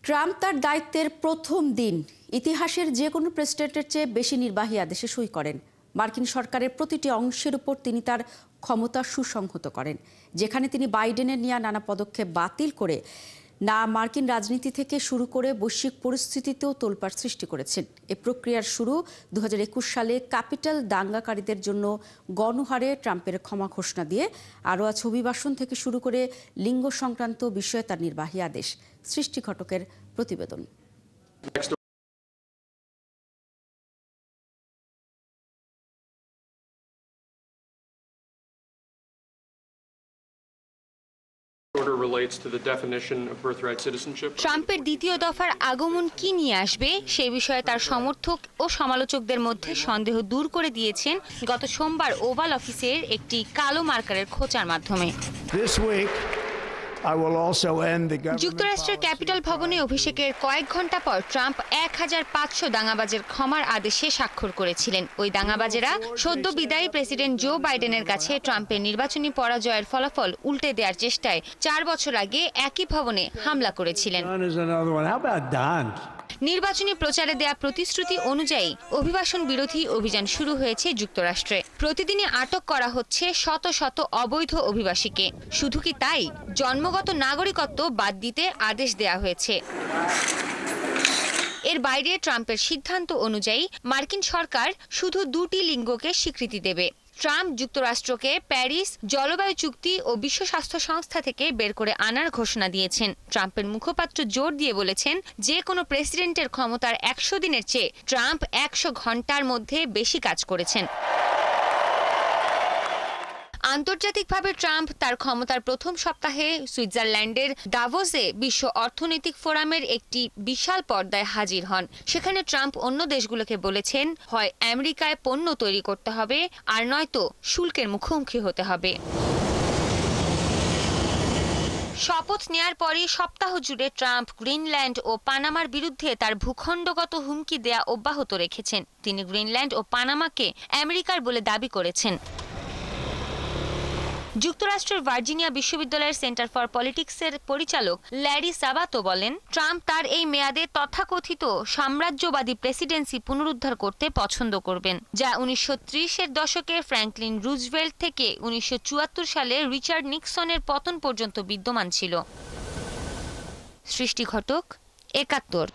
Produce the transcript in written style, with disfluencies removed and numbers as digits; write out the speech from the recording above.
Trump তার দায়িত্বের প্রথম দিন ইতিহাসের যে কোনো প্রেসিডেন্টের চেয়ে বেশি নির্বাহী আদেশে সই করেন। মার্কিন সরকারের প্রতিটি অংশের উপর তিনি তার ক্ষমতা সুসংহত করেন, যেখানে তিনি বাইডেনের নেওয়া নানা পদক্ষেপ বাতিল করে মার্কিন রাজনীতি থেকে শুরু করে বৈশ্বিক পরিস্থিতিতেও তোলপাড় সৃষ্টি করেছেন। এ প্রক্রিয়ার শুরু 2021 সালে ক্যাপিটাল দাঙ্গাকারীদের জন্য গণহারে ট্রাম্পের ক্ষমা ঘোষণা দিয়ে। আরও আছে অভিবাসন থেকে শুরু করে লিঙ্গ সংক্রান্ত বিষয়ে তার নির্বাহী আদেশ। সৃষ্টি ঘটকের প্রতিবেদন। ট্রাম্পের দ্বিতীয় দফার আগমন কি নিয়ে আসবে সে বিষয়ে তার সমর্থক ও সমালোচকদের মধ্যে সন্দেহ দূর করে দিয়েছেন গত সোমবার ওভাল অফিসের একটি কালো মার্কারের খোঁচার মাধ্যমে। যুক্তরাষ্ট্রের ক্যাপিটাল ভবনে অভিষেকের কয়েক ঘন্টা পর ট্রাম্প 1500 দাঙ্গাবাজের ক্ষমার আদেশে স্বাক্ষর করেছিলেন। ওই দাঙ্গাবাজেরা সদ্য বিদায়ী প্রেসিডেন্ট জো বাইডেনের কাছে ট্রাম্পের নির্বাচনী পরাজয়ের ফলাফল উল্টে দেওয়ার চেষ্টায় 4 বছর আগে একই ভবনে হামলা করেছিলেন। নির্বাচনী প্রচারে দেয়া প্রতিশ্রুতি অনুযায়ী অভিবাসন বিরোধী অভিযান শুরু হয়েছে যুক্তরাষ্ট্রে। প্রতিদিনই আটক করা হচ্ছে শত শত অবৈধ অভিবাসীকে। শুধু কি তাই, জন্মগত নাগরিকত্ব বাদ দিতে আদেশ দেয়া হয়েছে। এর বাইরে ট্রাম্পের সিদ্ধান্ত অনুযায়ী মার্কিন সরকার শুধু 2টি লিঙ্গকে স্বীকৃতি দেবে। ট্রাম্প যুক্তরাষ্ট্রকে প্যারিস জলবায়ু চুক্তি ও বিশ্ব স্বাস্থ্য সংস্থা থেকে বের করে আনার ঘোষণা দিয়েছেন। ট্রাম্পের মুখপাত্র জোর দিয়ে বলেছেন, যে কোনো প্রেসিডেন্টের ক্ষমতার 100 দিনের চেয়ে ট্রাম্প 100 ঘন্টার মধ্যে বেশি কাজ করেছেন। আন্তর্জাতিকভাবে ট্রাম্প তার ক্ষমতার প্রথম সপ্তাহে সুইজারল্যান্ডের দাভোসে বিশ্ব অর্থনৈতিক ফোরামের একটি বিশাল পর্দায় হাজির হন। সেখানে ট্রাম্প অন্য দেশগুলোকে বলেছেন, হয় আমেরিকায় পণ্য তৈরি করতে হবে, আর নয়তো শুল্কের মুখোমুখি হতে হবে। শপথ নেয়ার পরই সপ্তাহ জুড়ে ট্রাম্প গ্রিনল্যান্ড ও পানামার বিরুদ্ধে তার ভূখণ্ডগত হুমকি দেয়া অব্যাহত রেখেছেন। তিনি গ্রিনল্যান্ড ও পানামাকে আমেরিকার বলে দাবি করেছেন। যুক্তরাষ্ট্রের ভার্জিনিয়া বিশ্ববিদ্যালয়ের সেন্টার ফর পলিটিক্সের পরিচালক ল্যারি সাবাতো বলেন, ট্রাম্প তার এই মেয়াদে তথাকথিত সাম্রাজ্যবাদী প্রেসিডেন্সি পুনরুদ্ধার করতে পছন্দ করবেন, যা 1930-এর দশকে ফ্র্যাঙ্কলিন রুজভেল্ট থেকে 1974 সালে রিচার্ড নিক্সনের পতন পর্যন্ত বিদ্যমান ছিল। সৃষ্টি ঘটক, 71।